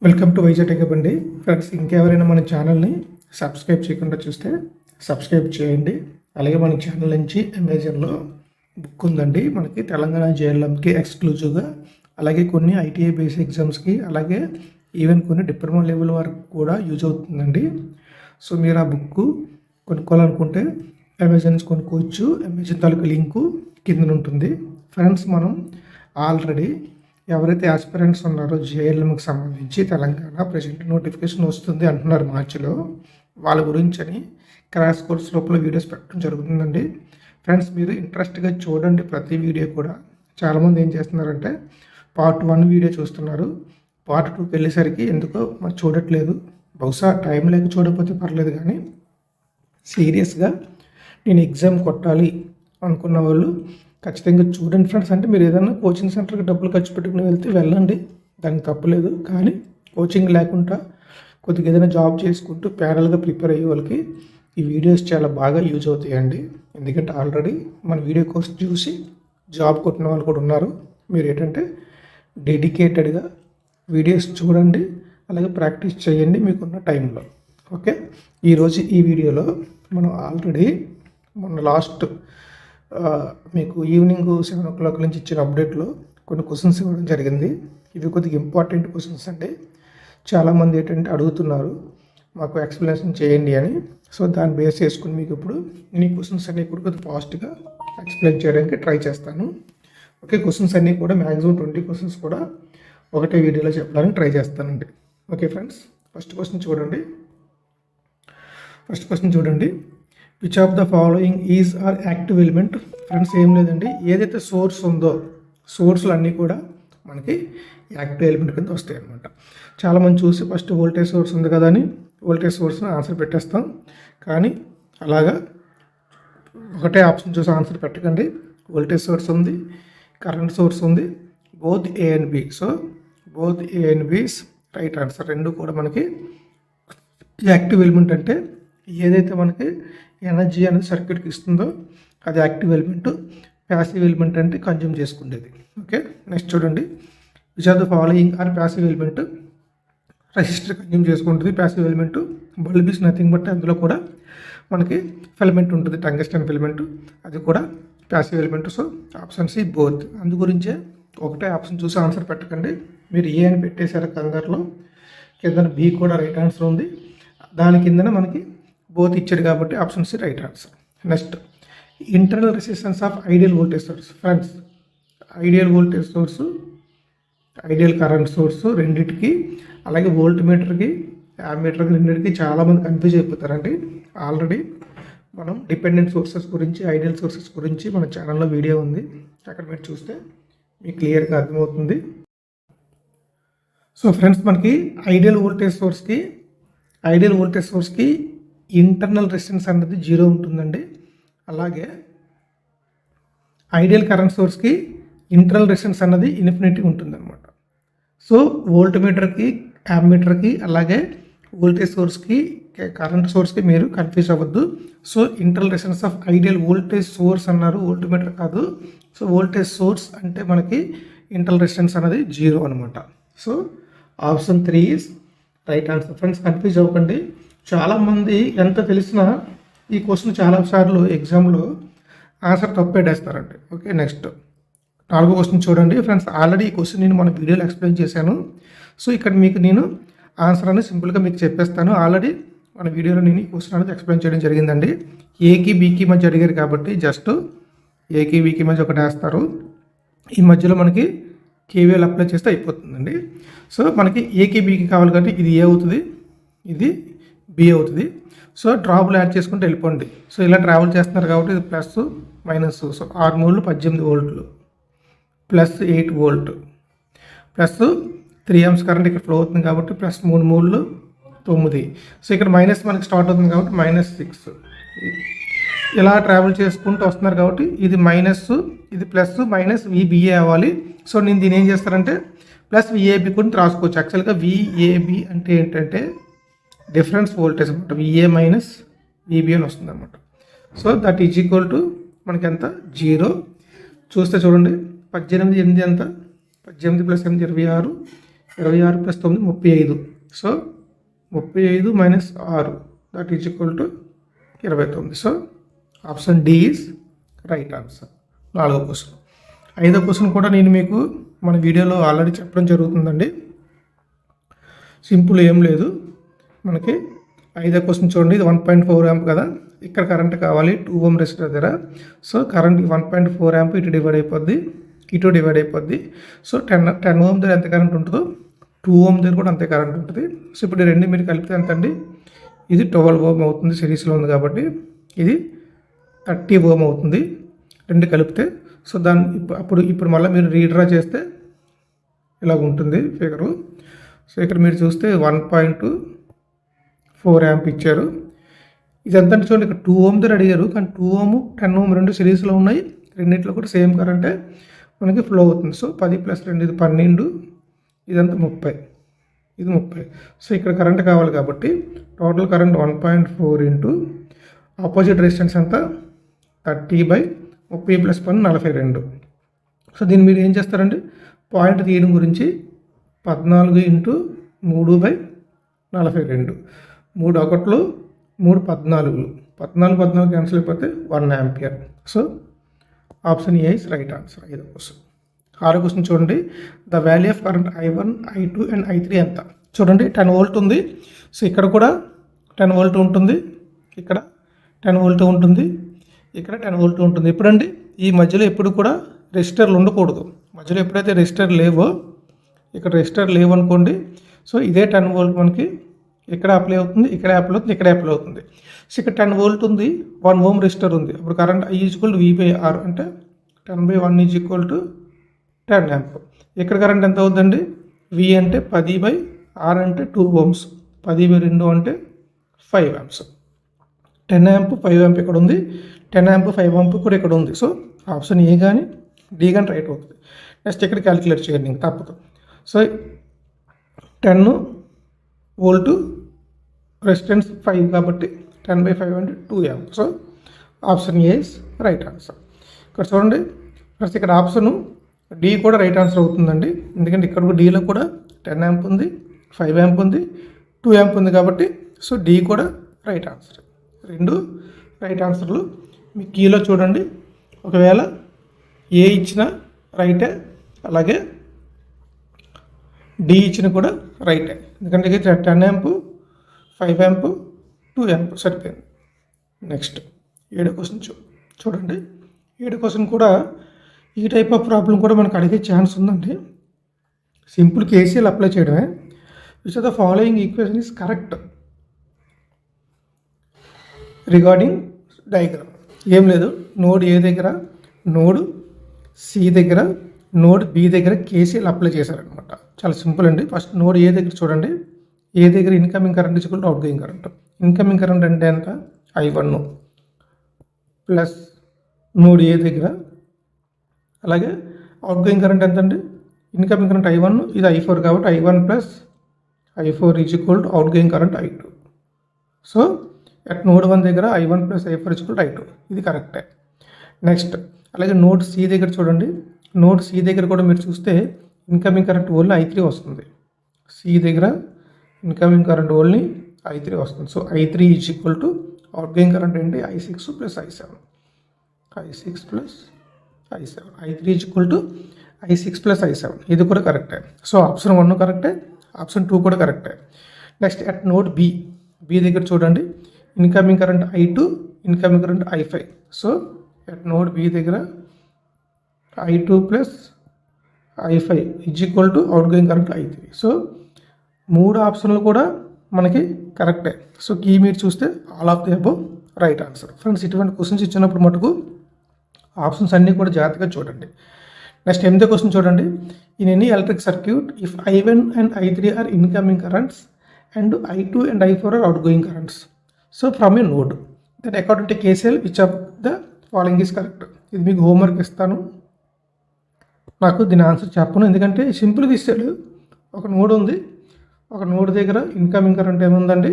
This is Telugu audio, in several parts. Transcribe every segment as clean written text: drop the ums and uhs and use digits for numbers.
వెల్కమ్ టు వైజాగ్ టెక్ అండి ఫ్రెండ్స్. ఇంకెవరైనా మన ఛానల్ని సబ్స్క్రైబ్ చేయకుండా చూస్తే సబ్స్క్రైబ్ చేయండి. అలాగే మన ఛానల్ నుంచి అమెజాన్లో బుక్ ఉందండి మనకి తెలంగాణ జేఎల్ఎంకి ఎక్స్క్లూజివ్గా, అలాగే కొన్ని ఐటీఐ బేసిక్ ఎగ్జామ్స్కి, అలాగే ఈవెన్ కొన్ని డిప్లొమా లెవెల్ వరకు కూడా యూజ్ అవుతుందండి. సో మీరు ఆ బుక్ కొనుక్కోవాలనుకుంటే అమెజాన్ నుంచి కొనుక్కోవచ్చు. అమెజాన్ తాలూకు లింకు కింద ఉంటుంది. ఫ్రెండ్స్, మనం ఆల్రెడీ ఎవరైతే ఆస్పిరెంట్స్ ఉన్నారో జేఎల్ఎంకి సంబంధించి తెలంగాణ ప్రెజెంట్ నోటిఫికేషన్ వస్తుంది అంటున్నారు మార్చిలో, వాళ్ళ గురించి అని క్రాష్ కోర్స్ లోపల వీడియోస్ పెట్టడం జరుగుతుందండి. ఫ్రెండ్స్, మీరు ఇంట్రెస్ట్గా చూడండి ప్రతి వీడియో కూడా. చాలామంది ఏం చేస్తున్నారంటే పార్ట్ 1 వీడియో చూస్తున్నారు, పార్ట్ 2కి వెళ్ళేసరికి ఎందుకో మరి చూడట్లేదు. బహుశా టైం లేక చూడకపోతే పర్లేదు, కానీ సీరియస్గా నేను ఎగ్జామ్ కొట్టాలి అనుకున్న వాళ్ళు ఖచ్చితంగా చూడండి ఫ్రెండ్స్. అంటే మీరు ఏదైనా కోచింగ్ సెంటర్కి డబ్బులు ఖర్చు పెట్టుకుని వెళ్తే వెళ్ళండి, దానికి తప్పలేదు. కానీ కోచింగ్ లేకుండా కొద్దిగా ఏదైనా జాబ్ చేసుకుంటూ ప్యారల్గా ప్రిపేర్ అయ్యే వాళ్ళకి ఈ వీడియోస్ చాలా బాగా యూజ్ అవుతాయండి. ఎందుకంటే ఆల్రెడీ మన వీడియో కోర్స్ చూసి జాబ్ కొట్టిన వాళ్ళు కూడా ఉన్నారు. మీరు ఏంటంటే డెడికేటెడ్గా వీడియోస్ చూడండి, అలాగే ప్రాక్టీస్ చేయండి మీకున్న టైంలో. ఓకే, ఈరోజు ఈ వీడియోలో మనం ఆల్రెడీ మొన్న లాస్ట్ మీకు ఈవినింగ్ 7 o'clock నుంచి ఇచ్చిన అప్డేట్లో కొన్ని క్వశ్చన్స్ ఇవ్వడం జరిగింది. ఇవి కొద్దిగా ఇంపార్టెంట్ క్వశ్చన్స్ అండి. చాలామంది ఏంటంటే అడుగుతున్నారు మాకు ఎక్స్ప్లెనేషన్ చేయండి అని. సో దాన్ని బేస్ చేసుకుని మీకు ఇప్పుడు ఈ క్వశ్చన్స్ అన్నీ కూడా కొద్దిగా ఫాస్ట్గా ఎక్స్ప్లెయిన్ చేయడానికి ట్రై చేస్తాను. ఓకే, క్వశ్చన్స్ అన్నీ కూడా మ్యాక్సిమం 20 క్వశ్చన్స్ కూడా ఒకటే వీడియోలో చెప్పడానికి ట్రై చేస్తానండి. ఓకే ఫ్రెండ్స్, ఫస్ట్ క్వశ్చన్ చూడండి. Which of the following is or active element? Friends, ఏం లేదండి, ఏదైతే సోర్స్ ఉందో సోర్స్లు అన్నీ కూడా మనకి యాక్టివ్ ఎలిమెంట్ కింద వస్తాయి అన్నమాట. చాలామంది చూసి ఫస్ట్ వోల్టేజ్ సోర్స్ ఉంది కదా అని వోల్టేజ్ సోర్స్ని ఆన్సర్ పెట్టేస్తాం. కానీ అలాగా ఒకటే ఆప్షన్ చూసి ఆన్సర్ పెట్టకండి. వోల్టేజ్ సోర్స్ ఉంది, కరెంట్ సోర్స్ ఉంది, both A and B. So both A and B is right answer. రెండు కూడా మనకి యాక్టివ్ ఎలిమెంట్ అంటే ఏదైతే మనకి ఎనర్జీ అనేది సర్క్యూట్కి ఇస్తుందో అది యాక్టివ్ ఎలిమెంట్. ప్యాసివ్ ఎలిమెంట్ అంటే కన్జ్యూమ్ చేసుకునేది. ఓకే, నెక్స్ట్ చూడండి. Which are the following are passive element? Resistor consume చేసుకుంటుంది passive element. Bulb is nothing but అందులో కూడా మనకి ఫిలమెంట్ ఉంటుంది, టంగస్టన్ ఫిలమెంట్, అది కూడా passive element. So option C both. అందు గురించే ఒకటే ఆప్షన్ చూసి ఆన్సర్ పెట్టకండి. మీరు ఏ అని పెట్టేశారు కంగారులో, కింద బి కూడా రైట్ ఆన్సర్ ఉంది, దాని కిందన మనకి బోత్ ఇచ్చాడు కాబట్టి option C right answer. Next, internal resistance of ideal voltage source. Friends, ideal voltage source, ideal current source రెండింటికి, అలాగే వోల్ట్ మీటర్కి, యామ్మీటర్కి రెండింటికి చాలామంది కన్ఫ్యూజ్ అయిపోతారండి. ఆల్రెడీ మనం డిపెండెంట్ సోర్సెస్ గురించి, ఐడియల్ సోర్సెస్ గురించి మన ఛానల్లో వీడియో ఉంది, అక్కడ మీరు చూస్తే మీకు క్లియర్గా అర్థమవుతుంది. సో ఫ్రెండ్స్, మనకి ఐడియల్ వోల్టేజ్ సోర్స్కి ఇంటర్నల్ రెసిస్టెన్స్ అనేది 0 ఉంటుందండి. అలాగే ఐడియల్ కరెంట్ సోర్స్కి ఇంటర్నల్ రెసిస్టెన్స్ అన్నది ఇన్ఫినిటీ ఉంటుందన్నమాట. సో వోల్ట్ మీటర్కి, యామ్మీటర్కి, అలాగే వోల్టేజ్ సోర్స్కి, కరెంట్ సోర్స్కి మీరు కన్ఫ్యూజ్ అవ్వద్దు. So internal resistance of ideal voltage source అన్నారు, వోల్ట్ మీటర్ కాదు. సో వోల్టేజ్ సోర్స్ అంటే మనకి ఇంటర్నల్ రెసిస్టెన్స్ అనేది 0 అనమాట. So option 3 is right answer. Friends, confuse అవ్వకండి. చాలామంది ఎంత తెలిసినా ఈ క్వశ్చన్ చాలాసార్లు ఎగ్జామ్లో ఆన్సర్ తప్పేటేస్తారండి. ఓకే, నెక్స్ట్ 4వ క్వశ్చన్ చూడండి. ఫ్రెండ్స్, ఆల్రెడీ ఈ క్వశ్చన్ నేను మన వీడియోలో ఎక్స్ప్లెయిన్ చేశాను. సో ఇక్కడ మీకు నేను ఆన్సర్ అనేది సింపుల్గా మీకు చెప్పేస్తాను. ఆల్రెడీ మన వీడియోలో నేను ఈ క్వశ్చన్ అనేది ఎక్స్ప్లెయిన్ చేయడం జరిగిందండి. ఏకి బీకి మధ్య అడిగారు కాబట్టి జస్ట్ ఏకి బీకి మధ్య ఒకటి వేస్తారు, ఈ మధ్యలో మనకి కేవీఎల్ అప్లై చేస్తే అయిపోతుందండి. సో మనకి ఏకి బీకి కావాలి కాబట్టి ఇది ఏ అవుతుంది, ఇది బి అవుతుంది. సో డ్రాప్లు యాడ్ చేసుకుంటూ వెళ్ళిపోండి. సో ఇలా ట్రావెల్ చేస్తున్నారు కాబట్టి ఇది ప్లస్ మైనస్. సో 6 మూళ్ళు 18 వోల్ట్లు, plus 8 volt, plus 3 amps current ఇక్కడ ఫ్లో అవుతుంది కాబట్టి ప్లస్ 3 మూళ్ళు 9. సో ఇక్కడ మైనస్ మనకి స్టార్ట్ అవుతుంది కాబట్టి -6. ఇలా ట్రావెల్ చేసుకుంటూ వస్తున్నారు కాబట్టి ఇది మైనస్, ఇది ప్లస్, మైనస్ విబిఏ అవ్వాలి. సో నేను దీని ఏం చేస్తానంటే ప్లస్ విఏబి కూడా రాసుకోవచ్చు. యాక్చువల్గా విఏబి అంటే ఏంటంటే డిఫరెన్స్ వోల్టేజ్ అనమాట. విఏ మైనస్ విబి అని వస్తుంది అనమాట. So that is equal to మనకి ఎంత 0. చూస్తే చూడండి, 18 8 ఎంత, 18 + 8 26, 26 plus 9 35. So 35 minus 6 that is equal to 29. So option D is right answer. 4వ క్వశ్చన్. 5వ క్వశ్చన్ కూడా నేను మీకు మన వీడియోలో ఆల్రెడీ చెప్పడం జరుగుతుందండి. సింపుల్ ఏం లేదు. మనకి 5వ క్వశ్చన్ చూడండి, ఇది 1.4 యాంప్ కదా, ఇక్కడ కరెంట్ కావాలి 2 ఓం రెసిస్టర్ దగ్గర. సో కరెంట్ 1.4 యాంప్ ఇటు డివైడ్ అయిపోద్ది, ఇటు డివైడ్ అయిపోద్ది. సో 10 ఓం దగ్గర ఎంత కరెంట్ ఉంటుందో 2 ఓం దగ్గర కూడా అంతే కరెంట్ ఉంటుంది. సో ఇప్పుడు ఈ రెండు మీరు కలిపితే ఎంత అండి, ఇది 12 ఓం అవుతుంది, సిరీస్లో ఉంది కాబట్టి. ఇది 30 ఓం అవుతుంది రెండు కలిపితే. సో దాన్ని ఇప్పుడు మళ్ళీ మీరు రీడ్రా చేస్తే ఇలా ఉంటుంది ఫిగరు. సో ఇక్కడ మీరు చూస్తే 1.4 యాంప్ ఇచ్చారు. ఇదంతా చూడండి, ఇక్కడ 2 ఓం దగ్గర అడిగారు, కానీ 2 ఓము 10 ఓం రెండు సిరీస్లో ఉన్నాయి. రెండింటిలో కూడా సేమ్ కరెంటే మనకి ఫ్లో అవుతుంది. సో 10 ప్లస్ 2 ఇది 12, ఇదంతా 30, ఇది 30. సో ఇక్కడ కరెంట్ కావాలి కాబట్టి total current 1.4 into opposite resistance అంతా 30/30 ప్లస్ 10 42. సో దీన్ని మీరు ఏం చేస్తారండి, పాయింట్ తీయడం గురించి 14 ఇంటూ 3/42, 3 ఒకట్లు 3 14, 14 క్యాన్సిల్ అయిపోతే 1 ampere. So option A is right answer. 5వ క్వశ్చన్. 6వ క్వశ్చన్ చూడండి, the value of current I1, I2 and I3 ఎంత? చూడండి 10 వోల్ట్ ఉంది. సో ఇక్కడ కూడా 10 వోల్ట్ ఉంటుంది, ఇక్కడ 10 వోల్ట్ ఉంటుంది, ఇక్కడ 10 వోల్ట్ ఉంటుంది. ఎప్పుడండి, ఈ మధ్యలో ఎప్పుడు కూడా రెసిస్టర్లు ఉండకూడదు. మధ్యలో ఎప్పుడైతే రెసిస్టర్ లేవో, ఇక్కడ రెసిస్టర్ లేవనుకోండి, సో ఇదే 10 వోల్ట్ మనకి ఇక్కడ అప్లై అవుతుంది, ఇక్కడ అప్లై అవుతుంది, ఇక్కడ అప్లై అవుతుంది. సో ఇక్కడ 10 వోల్ట్ ఉంది, 1 ఓం రెసిస్టర్ ఉంది. అప్పుడు current I is equal to V/R అంటే 10/1 ఈజ్ ఈక్వల్ టు 10 యాంప్. ఇక్కడ కరెంట్ ఎంత అవుతుందండి, V అంటే 10/R అంటే 2 ఓమ్స్, 10/2 అంటే 5 యాంప్స్. 10 యాంప్ 5 యాంప్ ఇక్కడ ఉంది, 10 యాంప్ 5 యాంప్ కూడా ఇక్కడ ఉంది. సో ఆప్షన్ ఏ కానీ డి కానీ రైట్ అవుతుంది. నెక్స్ట్ ఇక్కడ క్యాలిక్యులేట్ చేయండి, ఇంక తప్పదు. సో 10 వోల్టు రెసిస్టెన్స్ 5 కాబట్టి 10/5 అంటే 2 amp. So option A is right answer. ఇక్కడ చూడండి ఫస్ట్, ఇక్కడ ఆప్షను డి కూడా రైట్ ఆన్సర్ అవుతుందండి. ఎందుకంటే ఇక్కడ కూడా డీలో కూడా 10 యాంప్ ఉంది, 5 యాంప్ ఉంది, 2 యాంప్ ఉంది కాబట్టి సో డి కూడా రైట్ ఆన్సర్. రెండు రైట్ ఆన్సర్లు. మీ కీలో చూడండి, ఒకవేళ ఏ ఇచ్చిన రైటే, అలాగే డి ఇచ్చిన కూడా రైటే. ఎందుకంటే 10 యాంప్ 5 యాంప్ 2 యాంప్ సరిపోయింది. నెక్స్ట్ 7వ క్వశ్చన్ చూడండి. 7వ క్వశ్చన్ కూడా ఈ టైప్ ఆఫ్ ప్రాబ్లం కూడా మనకు అడిగే ఛాన్స్ ఉందండి. సింపుల్ కేసీఎల్ అప్లై చేయడమే. Which of the following equation is correct regarding diagram. ఏం లేదు, నోడ్ ఏ దగ్గర, నోడ్ సి దగ్గర, నోడ్ బి దగ్గర కేసీఎల్ అప్లై చేశారనమాట. చాలా సింపుల్ అండి. ఫస్ట్ నోడ్ ఏ దగ్గర చూడండి, ఏ దగ్గర incoming current is equal to outgoing current. Incoming current అంటే ఎంత, I1 ప్లస్ నోడ్ ఏ దగ్గర, అలాగే అవుట్ గోయింగ్ కరెంట్ ఎంత అండి, ఇన్కమింగ్ కరెంట్ I1, ఇది I4 కాబట్టి I1 plus I4 is equal to outgoing current I2. So at node 1 దగ్గర I1 plus I4 is equal to I2, ఇది కరెక్టే. నెక్స్ట్ అలాగే నోడ్ సి దగ్గర చూడండి, నోడ్ సి దగ్గర కూడా మీరు చూస్తే ఇన్కమింగ్ కరెంట్ ఓన్లీ I3 వస్తుంది. సి దగ్గర ఇన్కమింగ్ కరెంట్ ఓన్లీ I3 వస్తుంది. So I3 is equal to outgoing current ఏంటి, I6 plus I7, I6 plus I7, I3 is equal to I6 plus I7, ఇది కూడా కరెక్టే. సో ఆప్షన్ 1 కరెక్టే, ఆప్షన్ 2 కూడా కరెక్టే. నెక్స్ట్ అట్ నోడ్ బి దగ్గర చూడండి, incoming current I2, incoming current I5. So at node B దగ్గర I2 plus I5 is equal to outgoing current I3. So 3 ఆప్షన్లు కూడా మనకి కరెక్టే. సో కీ మీరు చూస్తే all of the above right answer. Friends, ఇటువంటి క్వశ్చన్స్ ఇచ్చినప్పుడు మటుకు ఆప్షన్స్ అన్నీ కూడా జాగ్రత్తగా చూడండి. నెక్స్ట్ 8వ క్వశ్చన్ చూడండి. In any electric circuit if I1 and I3 are incoming currents and I2 and I4 are outgoing currents, so from a node that according to KCL which of the following is correct. ఇది మీకు హోంవర్క్ ఇస్తాను, నాకు దీని ఆన్సర్ చెప్పను, ఎందుకంటే సింపుల్గా ఇస్తాడు. ఒక నోడ్ ఉంది, ఒక నోడ్ దగ్గర ఇన్కమింగ్ కరెంట్ ఏముందండి,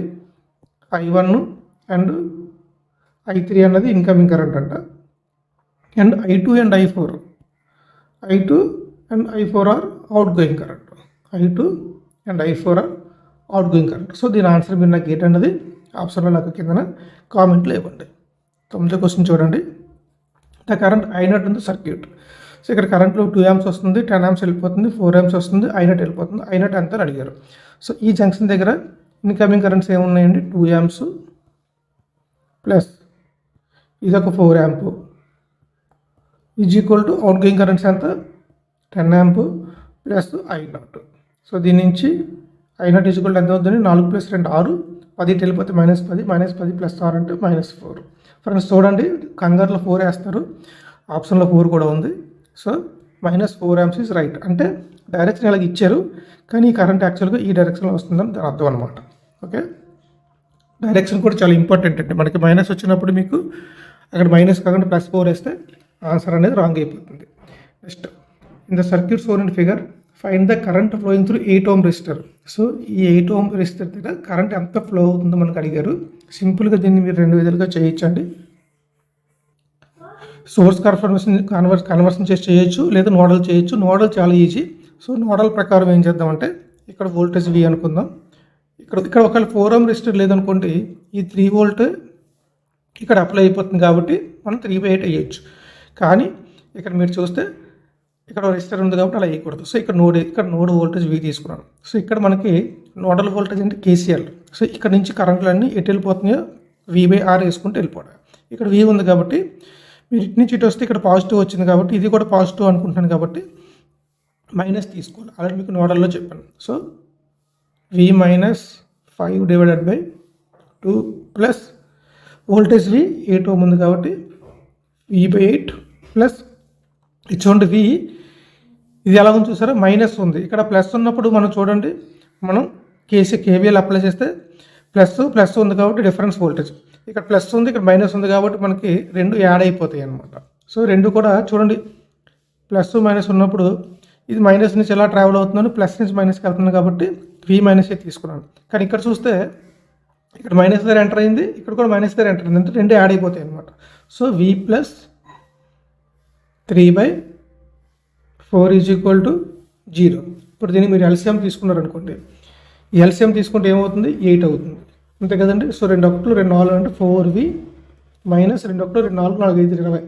I1 అండ్ I3 అన్నది ఇన్కమింగ్ కరెంట్ అంట, and I2 and I4 are outgoing current. I2 and I4 are outgoing current. So దీని ఆన్సర్ మీరు నాకు ఏంటన్నది ఆప్షన్లో నాకు కింద కామెంట్లో ఇవ్వండి. 9వ క్వశ్చన్ చూడండి. ద కరెంట్ I0 ఉంది సర్క్యూట్. సో ఇక్కడ కరెంట్లో 2 amps వస్తుంది, 10 amps వెళ్ళిపోతుంది, 4 amps వస్తుంది, I0 వెళ్ళిపోతుంది. I0 ఎంత అని అడిగారు. సో ఈ జంక్షన్ దగ్గర ఇన్కమింగ్ కరెంట్స్ ఏమున్నాయండి, 2 amps ప్లస్ ఇదొక 4 amp is equal to outgoing currents ఎంత 10 amp ప్లస్ I0. సో దీని నుంచి I0 ఈజ్ ఈక్వల్ టు ఎంత అవుతుంది, 4 + 2 6, 10 వెళ్ళిపోతే -10, -10 + 6 అంటే -4. ఫ్రెండ్స్ చూడండి, కంగారులో 4 వేస్తారు, ఆప్షన్లో 4 కూడా ఉంది. So -4 amps is right. అంటే డైరెక్షన్ ఇలాగ ఇచ్చారు, కానీ ఈ కరెంట్ యాక్చువల్గా ఈ డైరెక్షన్లో వస్తుందని దాని అర్థం అనమాట. ఓకే, డైరెక్షన్ కూడా చాలా ఇంపార్టెంట్ అండి. మనకి మైనస్ వచ్చినప్పుడు మీకు అక్కడ మైనస్ కాకుండా +4 వేస్తే ఆన్సర్ అనేది రాంగ్ అయిపోతుంది. Next, in the circuit shown in figure find the current flowing through 8 ohm resistor. So ఈ 8 ohm రెసిస్టర్ దగ్గర కరెంట్ ఎంత ఫ్లో అవుతుందో మనకు అడిగారు. సింపుల్గా దీన్ని మీరు 2 విధాలుగా చేయొచ్చండి. సోర్స్ కన్వర్షన్ చేసి చేయొచ్చు, లేదా నోడల్ చేయొచ్చు. నోడల్ చాలా ఈజీ. సో నోడల్ ప్రకారం ఏం చేద్దామంటే, ఇక్కడ వోల్టేజ్ V అనుకుందాం. ఇక్కడ ఒకవేళ 4 ohm రెసిస్టర్ లేదనుకోండి, ఈ 3 volt ఇక్కడ అప్లై అయిపోతుంది కాబట్టి మనం 3/8 వేయచ్చు. కానీ ఇక్కడ మీరు చూస్తే ఇక్కడ రెసిస్టర్ ఉంది కాబట్టి అలా వేయకూడదు. సో ఇక్కడ నోడ్ వోల్టేజ్ V తీసుకున్నాను. సో ఇక్కడ మనకి నోడల్ వోల్టేజ్ అంటే KCL. సో ఇక్కడ నుంచి కరెంట్లన్నీ ఎటు వెళ్ళిపోతున్నాయో V/R వేసుకుంటూ వెళ్ళిపోవడం. ఇక్కడ V ఉంది కాబట్టి మీరు ఇటు నుంచి ఇటు వస్తే ఇక్కడ పాజిటివ్ వచ్చింది కాబట్టి ఇది కూడా పాజిటివ్ అనుకుంటున్నాను కాబట్టి మైనస్ తీసుకోవాలి. అలాగే మీకు నోడల్లో చెప్పాను. So V - 5/2 plus voltage V 8 ohm ఉంది కాబట్టి V/8 ప్లస్ ఇచ్చోండి V. ఇది ఎలా ఉంది చూసారా, మైనస్ ఉంది. ఇక్కడ ప్లస్ ఉన్నప్పుడు మనం చూడండి, మనం KVL అప్లై చేస్తే ప్లస్ ఉంది కాబట్టి డిఫరెన్స్ వోల్టేజ్. ఇక్కడ ప్లస్ ఉంది, ఇక్కడ మైనస్ ఉంది కాబట్టి మనకి 2 యాడ్ అయిపోతాయి అనమాట. సో 2 కూడా చూడండి, ప్లస్ మైనస్ ఉన్నప్పుడు ఇది మైనస్ నుంచి ఎలా ట్రావెల్ అవుతున్నాను, ప్లస్ నుంచి మైనస్కి వెళ్తుంది కాబట్టి V - తీసుకున్నాను. కానీ ఇక్కడ చూస్తే ఇక్కడ మైనస్ దగ్గర ఎంటర్ అయింది, ఇక్కడ కూడా మైనస్ దగ్గర ఎంటర్ అయింది, అంటే 2 యాడ్ అయిపోతాయి అనమాట. So V + 3/4 is equal to 0. ఇప్పుడు దీన్ని మీరు LCM తీసుకున్నారనుకోండి, ఈ LCM తీసుకుంటే ఏమవుతుంది, 8 అవుతుంది, అంతే కదండి. సో 2 1 2 4 అంటే 4V మైనస్ 2 1 2 4 4 5 20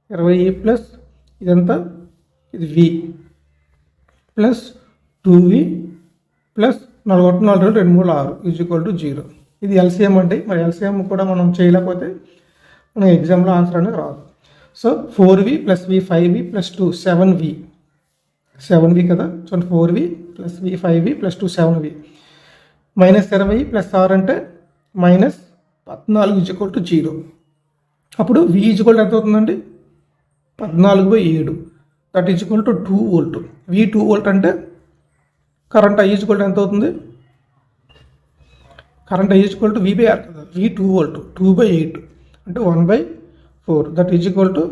20 ప్లస్ ఇదంతా ఇది V plus 2V plus 4 1 4 2 2 3 6 is equal to 0. ఇది LCM అండి. మరి LCM కూడా మనం చేయలేకపోతే మన ఎగ్జామ్లో ఆన్సర్ అనేది రాదు. So 4V plus V 5V plus 2 7V కదా. So 4V plus V 5V plus 2 7V minus 20 plus 6 అంటే -14 ఈజ్ ఈక్వల్ టు 0. అప్పుడు V ఈజ్ ఈక్వల్ టు ఎంత అవుతుందండి, 14/7 that is equal to 2 volt. V 2 volt అంటే current I is equal to ఎంత అవుతుంది, current I is equal to V/R కదా. V 2 volt 2/8 అంటే 1/4 దట్ ఈజ్ ఈక్వల్ టు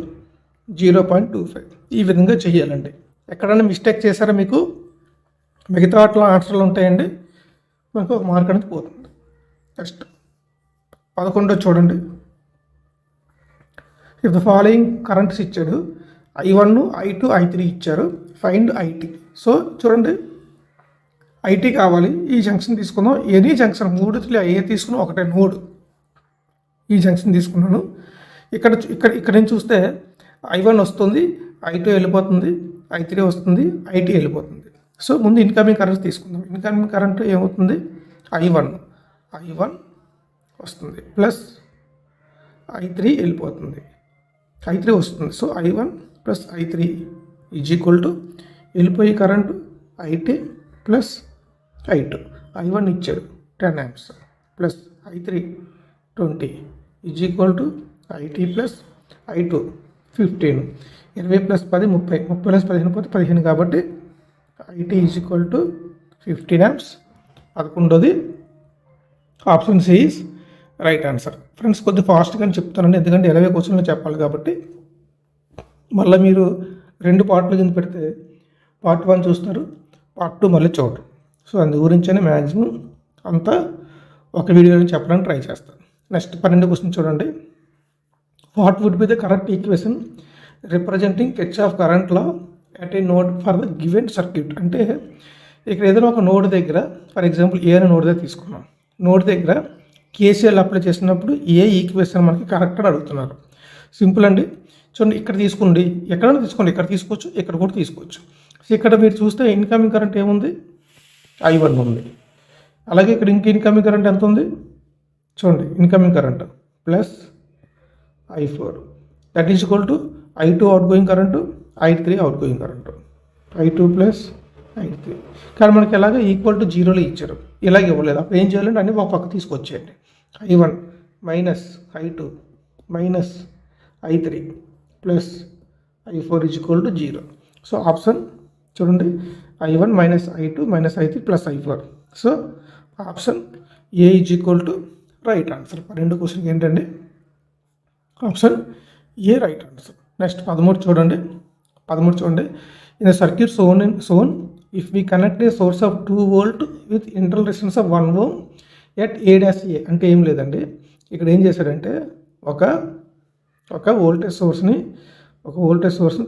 0.25. ఈ విధంగా చేయాలండి. ఎక్కడైనా మిస్టేక్ చేశారా మీకు, మిగతా వాటిలో ఆన్సర్లు ఉంటాయండి, మనకు ఒక మార్క్ అనేది పోతుంది. నెక్స్ట్ 11 చూడండి. ఇఫ్ ద ఫాలోయింగ్ కరెంట్స్ ఇచ్చాడు, I1 I2 I3 ఇచ్చారు, ఫైండ్ IT. సో చూడండి, IT కావాలి. ఈ జంక్షన్ తీసుకుందాం, ఎనీ జంక్షన్ 3 ఏ తీసుకున్నాం, ఒకటే నోడ్. ఈ జంక్షన్ తీసుకున్నాను. ఇక్కడ నుంచి చూస్తే I1 వస్తుంది, I2 వెళ్ళిపోతుంది, I3 వస్తుంది, IT వెళ్ళిపోతుంది. సో ముందు ఇన్కమింగ్ కరెంట్ తీసుకుందాం. ఇన్కమింగ్ కరెంట్ ఏమవుతుంది, I1 వస్తుంది ప్లస్ I3 వెళ్ళిపోతుంది, I3 వస్తుంది. So I1 plus I3 is equal to వెళ్ళిపోయి current IT plus I2. I1 ఇచ్చాడు 10 amps plus I3 20 is equal to IT plus I2 15. 20 plus 10 30, 30 plus 15 పోతే 15 కాబట్టి IT is equal to 15 amps. 11ది option C is right answer. Friends కొద్దిగా ఫాస్ట్గా చెప్తానండి, ఎందుకంటే 20 క్వశ్చన్లు చెప్పాలి కాబట్టి. మళ్ళీ మీరు 2 పార్ట్లు కింద పెడితే పార్ట్ 1 చూస్తారు, పార్ట్ 2 మళ్ళీ చూడరు. సో అందు గురించనే మ్యాక్సిమం అంతా ఒక వీడియోలో చెప్పడానికి ట్రై చేస్తాను. నెక్స్ట్ 12 క్వశ్చన్ చూడండి. What would be the correct equation representing Kirchhoff current law at a node for the given circuit. అంటే ఇక్కడ ఏదైనా ఒక నోడ్ దగ్గర ఫర్ ఎగ్జాంపుల్ ఏ అనే నోడ్ దగ్గర తీసుకున్నాం. నోడ్ దగ్గర కేసీఎల్ అప్లై చేసినప్పుడు ఏ ఈక్వేషన్ మనకి కరెక్ట్ అని అడుగుతున్నారు. సింపుల్ అండి. చూడండి, ఇక్కడ తీసుకోండి, ఎక్కడైనా తీసుకోండి, ఇక్కడ తీసుకోవచ్చు, ఇక్కడ కూడా తీసుకోవచ్చు. సో ఇక్కడ మీరు చూస్తే ఇన్కమింగ్ కరెంట్ ఏముంది, I1 ఉంది. అలాగే ఇక్కడ ఇంక ఇన్కమింగ్ కరెంట్ ఎంత ఉంది చూడండి, incoming current plus I4 that is equal to I2 out going current, I3 out going current, I2 plus I3. కానీ మనకి ఎలాగ ఈక్వల్ టు 0లో ఇచ్చారు, ఇలాగ ఇవ్వలేదు. అప్పుడు ఏం చేయాలంటే అన్నీ ఒక పక్క తీసుకొచ్చేయండి. I1 minus I2 minus I3 plus I4 is equal to 0. So option చూడండి, I1 minus I2 minus I3 plus I4. So option A is equal to right answer. 12 క్వశ్చన్కి ఏంటండి option A right answer. Next 13 చూడండి. In the circuit shown if we connect a source of 2 volt with internal resistance of 1 ohm at A' అంటే ఏం లేదండి, ఇక్కడ ఏం చేశాడంటే ఒక వోల్టేజ్ సోర్స్ని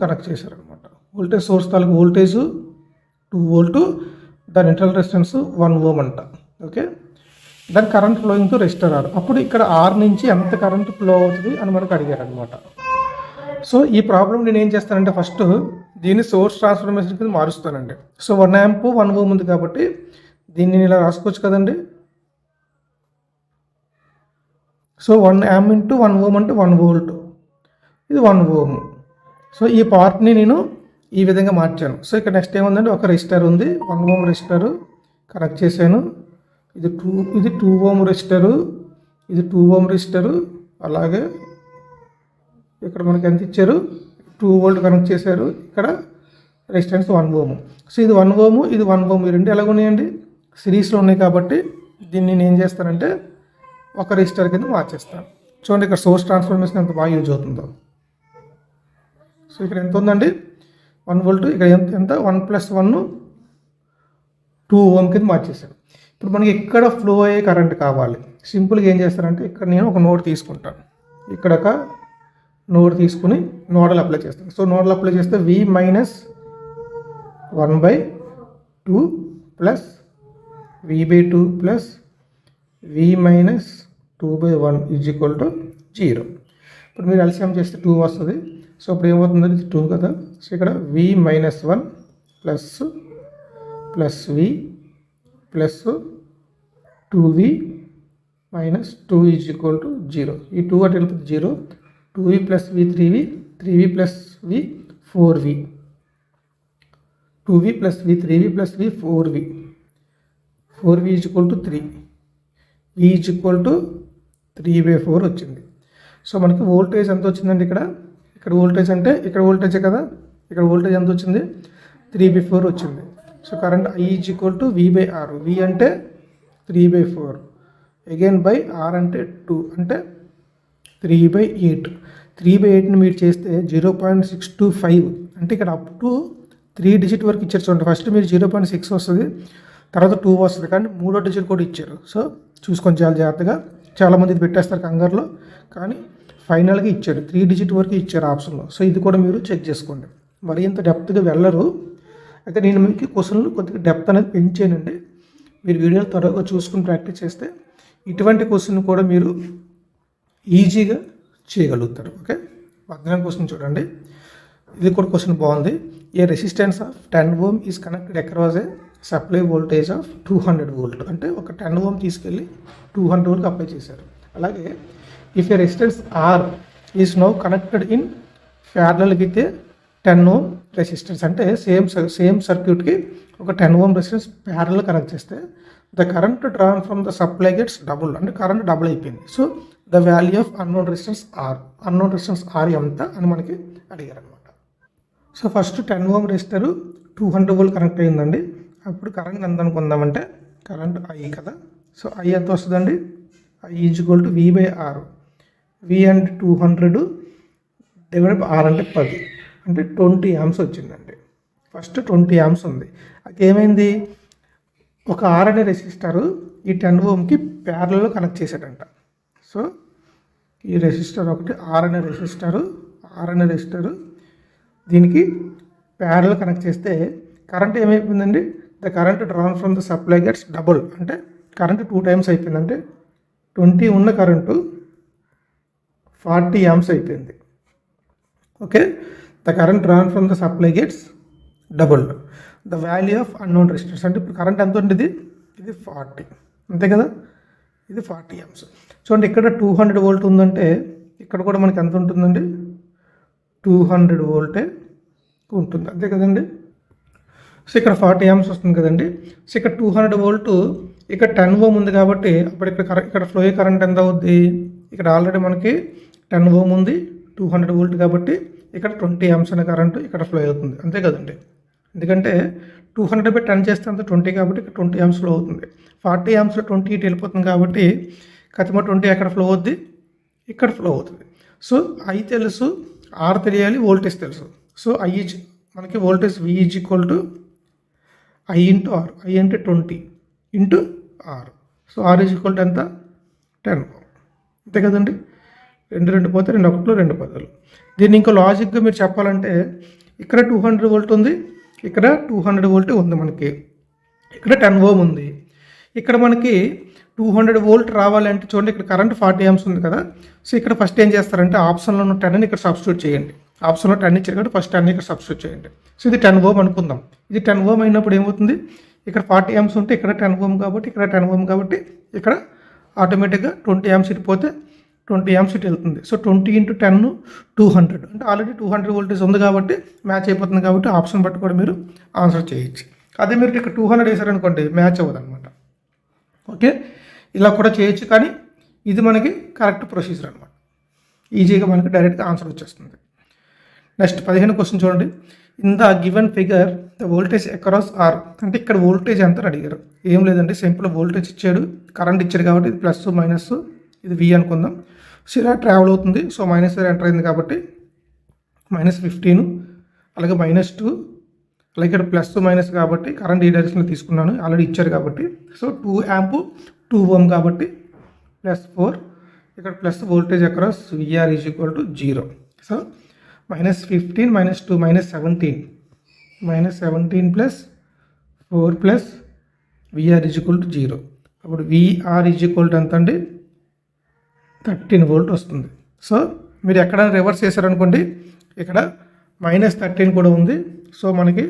కనెక్ట్ చేశారనమాట. వోల్టేజ్ సోర్స్ తాలూకు వోల్టేజ్ 2 volt, దాని ఇంటర్నల్ రెసిస్టెన్స్ 1 ohm అంట. ఓకే, దాని current flowing to resistor R. అప్పుడు ఇక్కడ R నుంచి ఎంత కరెంట్ ఫ్లో అవుతుంది అని మనకు అడిగారు అనమాట. సో ఈ ప్రాబ్లం నేను ఏం చేస్తానంటే ఫస్ట్ దీన్ని సోర్స్ ట్రాన్స్ఫర్మేషన్ కింద మారుస్తానండి. సో 1 amp 1 ohm ఉంది కాబట్టి దీన్ని నేను ఇలా రాసుకోవచ్చు కదండి. సో 1 amp ఇంటూ 1 ohm అంటే 1 volt, ఇది 1 ohm. సో ఈ పార్ట్ని నేను ఈ విధంగా మార్చాను. సో ఇక్కడ నెక్స్ట్ ఏముందంటే ఒక రెసిస్టర్ ఉంది, 1 ohm రెసిస్టర్ కనెక్ట్ చేశాను. ఇది 2 ohm రెసిస్టరు, ఇది 2 ohm రెసిస్టరు. అలాగే ఇక్కడ మనకి ఎంత ఇచ్చారు, 2 volt కనెక్ట్ చేశారు. ఇక్కడ రెసిస్టెన్స్ 1 ohm. సో ఇది 1 ohm, ఇది 1 ohm, ఈ రెండు ఎలాగ ఉన్నాయండి, సిరీస్లో ఉన్నాయి. కాబట్టి దీన్ని నేను ఏం చేస్తానంటే ఒక రెసిస్టర్ కింద మార్చేస్తాను. చూడండి ఇక్కడ సోర్స్ ట్రాన్స్ఫర్మేషన్ ఎంత బాగా యూజ్ అవుతుందో. సో ఇక్కడ ఎంత ఉందండి, 1 volt, ఇక్కడ ఎంత 1 + 1 2 ohm కింద మార్చేసాను. ఇప్పుడు మనకి ఇక్కడ ఫ్లో అయ్యే కరెంట్ కావాలి. సింపుల్గా ఏం చేస్తారంటే ఇక్కడ నేను ఒక నోడ్ తీసుకుంటాను, ఇక్కడ ఒక నోడ్ తీసుకుని నోడల్ అప్లై చేస్తాను. సో నోడల్ అప్లై చేస్తే V - 1/2 plus V/2 plus V - 2/1 is equal to 0. ఇప్పుడు మీరు ఎల్సిఎం చేస్తే 2 వస్తుంది. సో ఇప్పుడు ఏమవుతుంది, ఇది 2 కదా. సో ఇక్కడ V - 1 plus V plus 2V minus 2 is equal to 0. ఈ 2 అటు వెళ్తుంది 0. 2V plus V 3V, 3V plus V 4V, 2V plus V 3V plus V 4V, 4V is equal to 3, V is equal to 3/4 వచ్చింది. సో మనకి వోల్టేజ్ ఎంత వచ్చిందండి, ఇక్కడ వోల్టేజ్ అంటే ఇక్కడ వోల్టేజే కదా, ఇక్కడ వోల్టేజ్ ఎంత వచ్చింది, 3/4 వచ్చింది. So current I is equal to V/R. V అంటే 3/4 అగైన్ బై R అంటే 2 అంటే 3/8. 3/8ని మీరు చేస్తే 0.625 అంటే ఇక్కడ అప్ టు 3 digit వరకు ఇచ్చారు. చూడండి ఫస్ట్ మీరు 0.6 వస్తుంది, తర్వాత 2 వస్తుంది, కానీ 3వ digit కూడా ఇచ్చారు. సో చూసుకొని చాలా జాగ్రత్తగా, చాలామంది ఇది పెట్టేస్తారు కంగారులో, కానీ ఫైనల్గా ఇచ్చాడు 3 digit వరకు ఇచ్చారు ఆప్షన్లో. సో ఇది కూడా మీరు చెక్ చేసుకోండి. మరి ఇంత డెప్త్గా వెళ్ళరు. అయితే నేను మీకు క్వశ్చన్లు కొద్దిగా డెప్త్ అనేది పెంచానండి. మీరు వీడియోలు త్వరగా చూసుకుని ప్రాక్టీస్ చేస్తే ఇటువంటి క్వశ్చన్ కూడా మీరు ఈజీగా చేయగలుగుతారు. ఓకే, 14వ క్వశ్చన్ చూడండి. ఇది కూడా క్వశ్చన్ బాగుంది. A resistance of 10 ohm is connected across a supply voltage of 200 volt. అంటే ఒక 10 ohm తీసుకెళ్ళి 200 volt అప్లై చేశారు. అలాగే if A resistance R is now connected in parallel with a 10 ohm resistance. అంటే సేమ్ సర్క్యూట్కి ఒక 10 ohm రెసిస్టెన్స్ ప్యారలల్ కనెక్ట్ చేస్తే the current drawn from the supply gets double. అంటే కరెంట్ డబుల్ అయిపోయింది. So the value of unknown resistance R ఎంత అని మనకి అడిగారు అనమాట. So first 10 ohm resistor 200 volt connect అయ్యిందండి. అప్పుడు కరెంట్ ఎంత అనుకుందామంటే కరెంట్ I కదా. సో I ఎంత వస్తుందండి, I is equal to V/R. V అంటే 200 డివైడ్ బై R అంటే 10, అంటే 20 amps వచ్చిందండి. ఫస్ట్ 20 amps ఉంది. అది ఏమైంది, ఒక R అనే రెసిస్టర్ ఈ 10 ohmకి ప్యారలల్లో కనెక్ట్ చేశాడంట. సో ఈ రెసిస్టర్ ఒకటి R అనే రెసిస్టర్ దీనికి ప్యారలల్ కనెక్ట్ చేస్తే కరెంట్ ఏమైపోయిందండి, the current drawn from the supply gets double. అంటే కరెంట్ 2 టైమ్స్ అయిపోయింది. అంటే 20 ఉన్న కరెంటు 40 amps అయిపోయింది. Okay, the current drawn from the supply gets double. The value of unknown resistance. అంటే ఇప్పుడు కరెంట్ ఎంత ఉంటుంది? ఇది 40, అంతే కదా, ఇది 40 amps. చూడండి, ఇక్కడ 200 volt ఉందంటే ఇక్కడ కూడా మనకి ఎంత ఉంటుందండి? 200 volt ఉంటుంది, అంతే కదండి. సో ఇక్కడ 40 amps వస్తుంది కదండి. సో ఇక్కడ 200 volt, ఇక్కడ 10 ohm ఉంది కాబట్టి అప్పుడు ఇక్కడ ఫ్లో కరెంట్ ఎంత అవుద్ది? ఇక్కడ ఆల్రెడీ మనకి 10 ohm ఉంది, 200 volt కాబట్టి ఇక్కడ 20 amps అనే కరెంటు ఇక్కడ ఫ్లో అవుతుంది, అంతే కదండి. ఎందుకంటే 200/10 చేస్తే అంత 20 కాబట్టి ఇక్కడ 20 amps ఫ్లో అవుతుంది. 40 amps 20 ఇటు వెళ్ళిపోతుంది కాబట్టి ఖచ్చితంగా 20 ఎక్కడ ఫ్లో అవుద్ది? ఇక్కడ ఫ్లో అవుతుంది. సో I తెలుసు, R తెలియాలి, వోల్టేజ్ తెలుసు. సో మనకి voltage V is equal to I into R. I అంటే 20 into R. So R is equal to ఎంత? 10 ohm, అంతే కదండి. 2 పోతే 2 1 2 10. దీన్ని ఇంకా లాజిక్గా మీరు చెప్పాలంటే ఇక్కడ 200 volt ఉంది, ఇక్కడ 200 volt ఉంది, మనకి ఇక్కడ 10 ohm ఉంది. ఇక్కడ మనకి 200 volt రావాలంటే చూడండి, ఇక్కడ కరెంట్ 40 amps ఉంది కదా. సో ఇక్కడ ఫస్ట్ ఏం చేస్తారంటే ఆప్షన్లో ఉన్న 10ని ఇక్కడ సబ్స్టిట్యూట్ చేయండి. ఆప్షన్లో 10 ఇచ్చారు కాబట్టి ఫస్ట్ 10ని ఇక్కడ సబ్స్టిట్యూట్ చేయండి. సో ఇది 10 ohm అనుకుందాం. ఇది 10 ohm అయినప్పుడు ఏమవుతుంది? ఇక్కడ 40 amps ఉంటే ఇక్కడ 10 ohm కాబట్టి ఇక్కడ 10 ohm కాబట్టి ఇక్కడ ఆటోమేటిక్గా 20 amps ఇటుపోతే 20 amps ఇటు వెళ్తుంది. సో 20 × 10 200, అంటే ఆల్రెడీ 200 voltage ఉంది కాబట్టి మ్యాచ్ అయిపోతుంది కాబట్టి ఆప్షన్ బట్టి కూడా మీరు ఆన్సర్ చేయొచ్చు. అదే మీరు ఇక్కడ 200 వేసారనుకోండి మ్యాచ్ అవ్వదు అనమాట. ఓకే, ఇలా కూడా చేయొచ్చు, కానీ ఇది మనకి కరెక్ట్ ప్రొసీజర్ అనమాట. ఈజీగా మనకి డైరెక్ట్గా ఆన్సర్ వచ్చేస్తుంది. నెక్స్ట్ 15 క్వశ్చన్ చూడండి. In the given figure the voltage across R. అంటే ఇక్కడ వోల్టేజ్ ఎంత అడిగారు? ఏం లేదండి, సింపుల్ వోల్టేజ్ ఇచ్చాడు, కరెంట్ ఇచ్చాడు కాబట్టి ఇది ప్లస్ మైనస్, ఇది V అనుకుందాం. సో ఇలా ట్రావెల్ అవుతుంది. సో మైనస్ ఎంటర్ అయింది కాబట్టి -15, అలాగే -2, అలాగే ఇక్కడ ప్లస్ మైనస్ కాబట్టి కరెంట్ ఈ డైరెక్షన్లో తీసుకున్నాను, ఆల్రెడీ ఇచ్చారు కాబట్టి. సో 2 amp 2 ohm కాబట్టి +4. ఇక్కడ plus voltage across VR is equal to 0. So -15 -2 -17 -17 + 4 + VR is equal to 0. అప్పుడు VR ఈజ్ ఈక్వల్ టు ఎంత అండి? 13 volt వస్తుంది. సో మీరు ఎక్కడైనా రివర్స్ చేశారనుకోండి, ఇక్కడ -13 కూడా ఉంది. సో మనకి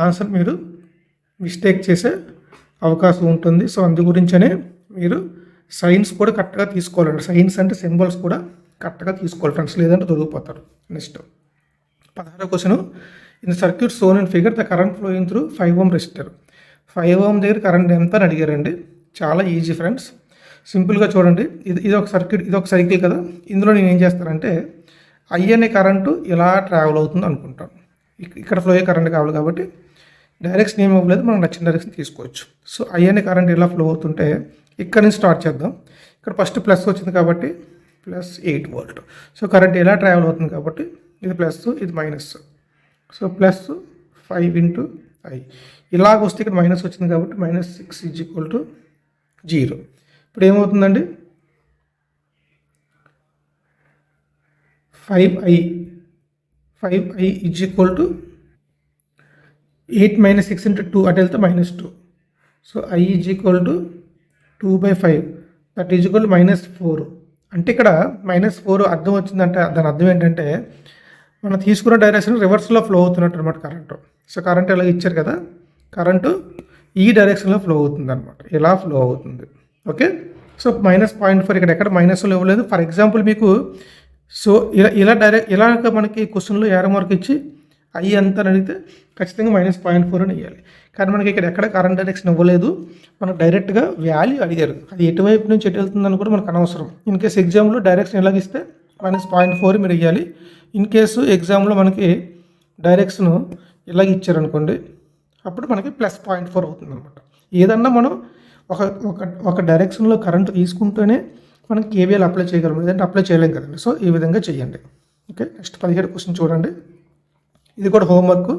ఆన్సర్ మీరు మిస్టేక్ చేసే అవకాశం ఉంటుంది. సో అందు గురించనే మీరు సైన్స్ కూడా కరెక్ట్గా తీసుకోవాలండి. సైన్స్ అంటే సింబల్స్ కూడా కరెక్ట్గా తీసుకోవాలి ఫ్రెండ్స్, లేదంటే దొరికిపోతారు. నెక్స్ట్ 16వ question. In circuit shown in figure the current flowing through 5 ohm resistor. 5 ohm దగ్గర కరెంట్ ఎంత అని అడిగారండి. చాలా ఈజీ ఫ్రెండ్స్, సింపుల్గా చూడండి. ఇది ఒక సర్క్యూట్, ఇది ఒక సైకిల్ కదా. ఇందులో నేను ఏం చేస్తానంటే I అనే కరెంటు ఇలా ట్రావెల్ అవుతుంది అనుకుంటాను. ఇక్కడ ఫ్లో అయ్యే కరెంట్ కావాలి కాబట్టి డైరెక్షన్ ఏమి ఇవ్వలేదు, మనం నచ్చిన డైరెక్షన్ తీసుకోవచ్చు. సో I అనే కరెంట్ ఇలా ఫ్లో అవుతుంటే ఇక్కడ నుంచి స్టార్ట్ చేద్దాం. ఇక్కడ ఫస్ట్ ప్లస్ వచ్చింది కాబట్టి +8 volt. సో కరెంట్ ఇలా ట్రావెల్ అవుతుంది కాబట్టి ఇది ప్లస్, ఇది మైనస్. So +5 × I. ఇలాగ వస్తే ఇక్కడ మైనస్ వచ్చింది కాబట్టి -6 ఈజ్ ఈక్వల్ టు 0. ఇప్పుడు ఏమవుతుందండి? 5I ఈజ్ ఈక్వల్ టు 8 - 6 × 2 అటు వెళ్తే -2. So I is equal to 2/5, that is equal to -4. అంటే ఇక్కడ -4 అర్థం వచ్చిందంటే దాని అర్థం ఏంటంటే మనం తీసుకున్న డైరెక్షన్ రివర్స్లో ఫ్లో అవుతున్నట్టు అనమాట కరెంటు. సో కరెంట్ ఎలా ఇచ్చారు కదా, కరెంటు ఈ డైరెక్షన్లో ఫ్లో అవుతుంది అనమాట, ఇలా ఫ్లో అవుతుంది. ఓకే, సో -0.4 ఇక్కడ ఎక్కడ మైనస్లో ఇవ్వలేదు. ఫర్ ఎగ్జాంపుల్ మీకు సో ఇలాగ మనకి క్వశ్చన్లో ఏరో మార్క్ ఇచ్చి I ఎంత అని అడిగితే ఖచ్చితంగా -0.4 అని ఇవ్వాలి. కానీ మనకి ఇక్కడ ఎక్కడ కరెంట్ డైరెక్షన్ ఇవ్వలేదు, మనకు డైరెక్ట్గా వాల్యూ అడిగారు. అది ఎటువైపు నుంచి ఎటు వెళ్తుందని కూడా మనకు అనవసరం. ఇన్ కేసు ఎగ్జామ్లో డైరెక్షన్ ఎలాగిస్తే -0.4 మీరు ఇవ్వాలి. ఇన్ కేసు ఎగ్జామ్లో మనకి డైరెక్షన్ ఇలాగ ఇచ్చారనుకోండి, అప్పుడు మనకి +0.4 అవుతుంది అనమాట. ఏదన్నా మనం ఒక డైరెక్షన్లో కరెంట్ తీసుకుంటూనే మనం KVL అప్లై చేయగలం, లేదంటే అప్లై చేయలేం కదండి. సో ఈ విధంగా చేయండి. ఓకే, నెక్స్ట్ 17 క్వశ్చన్ చూడండి. ఇది కూడా హోంవర్క్,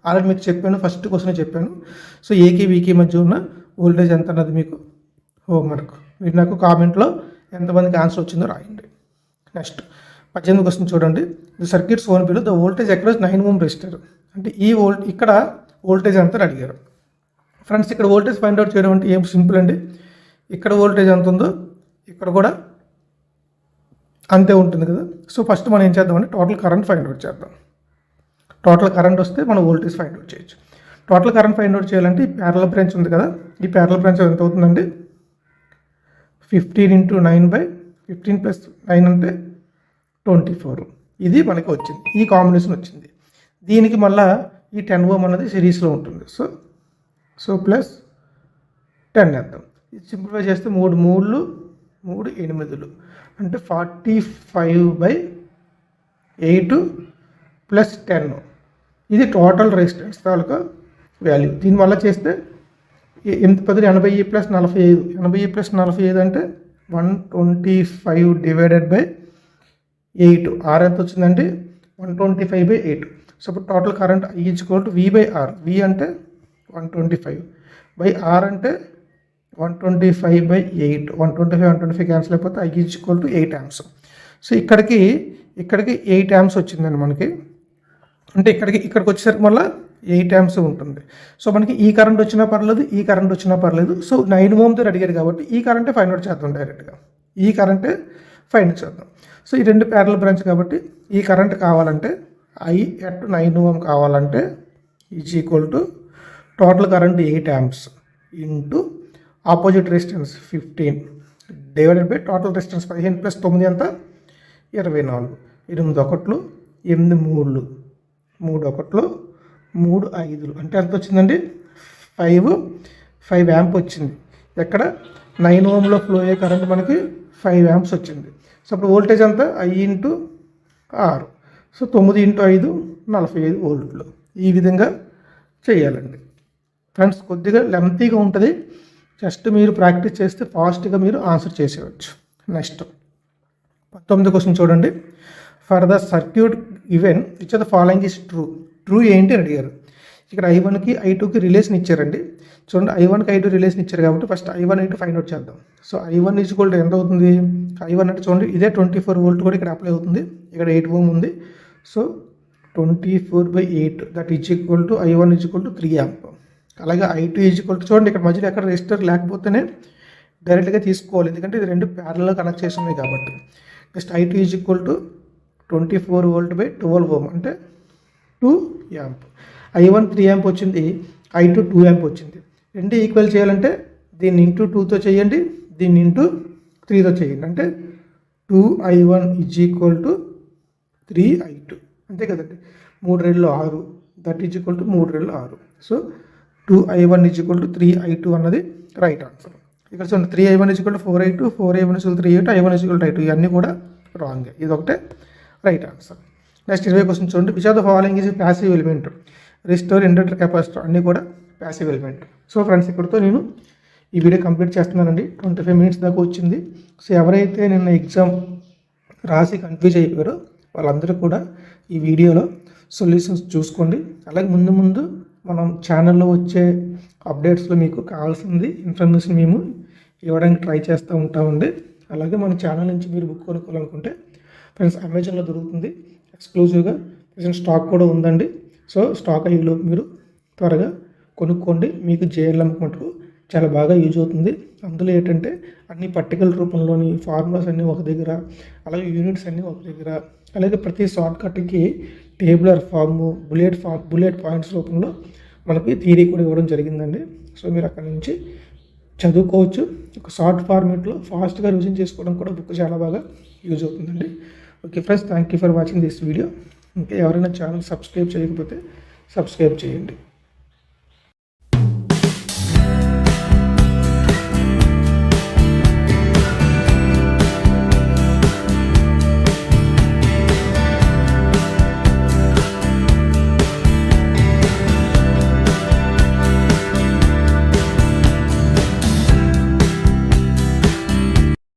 ఆల్రెడీ మీకు చెప్పాను, ఫస్ట్ క్వశ్చన్ చెప్పాను. సో ఏకి వీకి మధ్య ఉన్న వోల్టేజ్ ఎంత అన్నది మీకు హోంవర్క్. మీరు నాకు కామెంట్లో ఎంతమందికి ఆన్సర్ వచ్చిందో రాయండి. నెక్స్ట్ 18 క్వశ్చన్ చూడండి. The circuit shown below the voltage across 9 ohm resistor. అంటే ఇక్కడ వోల్టేజ్ ఎంత అడిగారు. ఫ్రెండ్స్ ఇక్కడ వోల్టేజ్ ఫైండ్ అవుట్ చేయడం అంటే ఏం సింపుల్ అండి. ఇక్కడ వోల్టేజ్ ఎంత ఉందో ఇక్కడ కూడా అంతే ఉంటుంది కదా. సో ఫస్ట్ మనం ఏం చేద్దామంటే టోటల్ కరెంట్ ఫైండ్ అవుట్ చేద్దాం. టోటల్ కరెంట్ వస్తే మనం వోల్టేజ్ ఫైండ్ అవుట్ చేయొచ్చు. టోటల్ కరెంట్ ఫైండ్ అవుట్ చేయాలంటే ఈ ప్యారలల్ బ్రాంచ్ ఉంది కదా, ఈ ప్యారలల్ బ్రాంచ్ ఎంత అవుతుందండి 15 × 9/15 + 9 అంటే 24. ఇది మనకి వచ్చింది, ఈ కాంబినేషన్ వచ్చింది. దీనికి మళ్ళీ ఈ 10 Ω అన్నది సిరీస్లో ఉంటుంది. సో ప్లస్ 10 వేద్దాం. ఇది సింప్లిఫై చేస్తే 3 3 3 8 అంటే 45/8 + 10. ఇది టోటల్ రెసిస్టెన్స్ తాలూకా వాల్యూ. దీనివల్ల చేస్తే 8 10 80 + 45, 80 + 45 అంటే 125/8. R ఎంత వచ్చిందంటే 125/8. సో ఇప్పుడు total current I = V/R. V అంటే 125/R అంటే 125/8. 125 క్యాన్సిల్ అయిపోతే I = 8 amps. సో ఇక్కడికి 8 amps వచ్చిందండి మనకి. అంటే ఇక్కడికి వచ్చేసరికి మళ్ళీ 8 amps ఉంటుంది. సో మనకి ఈ కరెంట్ వచ్చినా పర్లేదు, ఈ కరెంట్ వచ్చినా పర్లేదు. సో 9 Ω అడిగారు కాబట్టి ఈ కరెంటే ఫైండ్ అవుట్ చేద్దాం డైరెక్ట్గా. ఈ కరెంటే ఫైండ్ అవుట్ చేద్దాం. సో ఈ రెండు ప్యారలల్ బ్రాంచ్ కాబట్టి ఈ కరెంట్ కావాలంటే I at 9 Ω కావాలంటే = total current 8 amps into opposite resistance 15 divided by total resistance 15 + 9 ఎంత 24. 8 1 8 3 3 1 3 5 అంటే ఎంత వచ్చిందండి 5 amp వచ్చింది. ఎక్కడ 9 Ωలో ఫ్లో అయ్యే కరెంట్ మనకి 5 amps వచ్చింది. సో అప్పుడు వోల్టేజ్ అంతా I × R. సో 9 × 5 45 వోల్ట్లు. ఈ విధంగా చేయాలండి ఫ్రెండ్స్. కొద్దిగా లెంతీగా ఉంటుంది, జస్ట్ మీరు ప్రాక్టీస్ చేస్తే ఫాస్ట్గా మీరు ఆన్సర్ చేసేయచ్చు. నెక్స్ట్ 19వ క్వశ్చన్ చూడండి. For the circuit even which of the following is true ఏంటి అని అడిగారు. ఇక్కడ I1కి I2కి రిలేషన్ ఇచ్చారండి. చూడండి I1కి I2 రిలేషన్ ఇచ్చారు కాబట్టి first I1 I2 find out చేద్దాం. సో I1 = ఎంత అవుతుంది, I1 అంటే చూడండి ఇదే 24 వోల్ట్ కూడా ఇక్కడ అప్లై అవుతుంది. ఇక్కడ 8 Ω ఉంది. So 24/8 that = I1 = 3 amp. అలాగే I2 = చూడండి ఇక్కడ మధ్యలో ఎక్కడ రెసిస్టర్ లేకపోతేనే డైరెక్ట్గా తీసుకోవాలి, ఎందుకంటే ఇది రెండు ప్యారలల్గా కనెక్ట్ చేసి ఉన్నాయి కాబట్టి. నెక్స్ట్ I2 = 24 V/12 Ω అంటే 2 amp. I1 3 amp వచ్చింది, I2 2 amp వచ్చింది. రెండు ఈక్వల్ చేయాలంటే దీన్ని ఇంటూ 2తో చేయండి, దీన్ని ఇంటూ 3తో చేయండి. అంటే 2I1 = 3I2 అంతే కదండి. 3 2 6 దట్ = 3 2 6. సో 2I1 = 3I2 అన్నది రైట్ ఆన్సర్. ఇక్కడ చూడండి 3I1 = 4I2, 4I1 = 3I2, I1 = I2 ఇవన్నీ కూడా రాంగ్. ఇది ఒకటే రైట్ ఆన్సర్. నెక్స్ట్ 20 క్వశ్చన్ చూడండి. Which of the following is passive element. Resistor, inductor, capacitor అన్నీ కూడా ప్యాసివ్ ఎలిమెంట్. సో ఫ్రెండ్స్ ఇక్కడితో నేను ఈ వీడియో కంప్లీట్ చేస్తున్నానండి. 25 minutes దాకా వచ్చింది. సో ఎవరైతే నిన్న ఎగ్జామ్ రాసి కన్ఫ్యూజ్ అయిపోయారో వాళ్ళందరూ కూడా ఈ వీడియోలో సొల్యూషన్స్ చూసుకోండి. అలాగే ముందు మనం ఛానల్లో వచ్చే అప్డేట్స్లో మీకు కావాల్సింది ఇన్ఫర్మేషన్ మేము ఇవ్వడానికి ట్రై చేస్తూ ఉంటామండి. అలాగే మన ఛానల్ నుంచి మీరు బుక్ కొనుక్కోవాలనుకుంటే ఫ్రెండ్స్ అమెజాన్లో దొరుకుతుంది ఎక్స్క్లూజివ్గా. ప్రజెంట్ స్టాక్ కూడా ఉందండి. సో స్టాక్ అయ్యేలో మీరు త్వరగా కొనుక్కోండి. మీకు JLM మటుకు చాలా బాగా యూజ్ అవుతుంది. అందులో ఏంటంటే అన్ని పర్టికల్ రూపంలోని ఫార్ములాస్ అన్నీ ఒక దగ్గర, అలాగే యూనిట్స్ అన్నీ ఒక దగ్గర, అలాగే ప్రతి షార్ట్ కట్కి టేబులర్ ఫార్ము, బుల్లెట్ పాయింట్స్ రూపంలో మనకి థియరీ కూడా ఇవ్వడం జరిగిందండి. సో మీరు అక్కడ నుంచి చదువుకోవచ్చు. ఒక షార్ట్ ఫార్మేట్లో ఫాస్ట్గా రివిజన్ చేసుకోవడం కూడా బుక్ చాలా బాగా యూజ్ అవుతుందండి. Okay friends, thank you for watching this video. ఇంకా ఎవరైనా ఛానల్ సబ్స్క్రైబ్ చేయకపోతే సబ్స్క్రైబ్ చేయండి.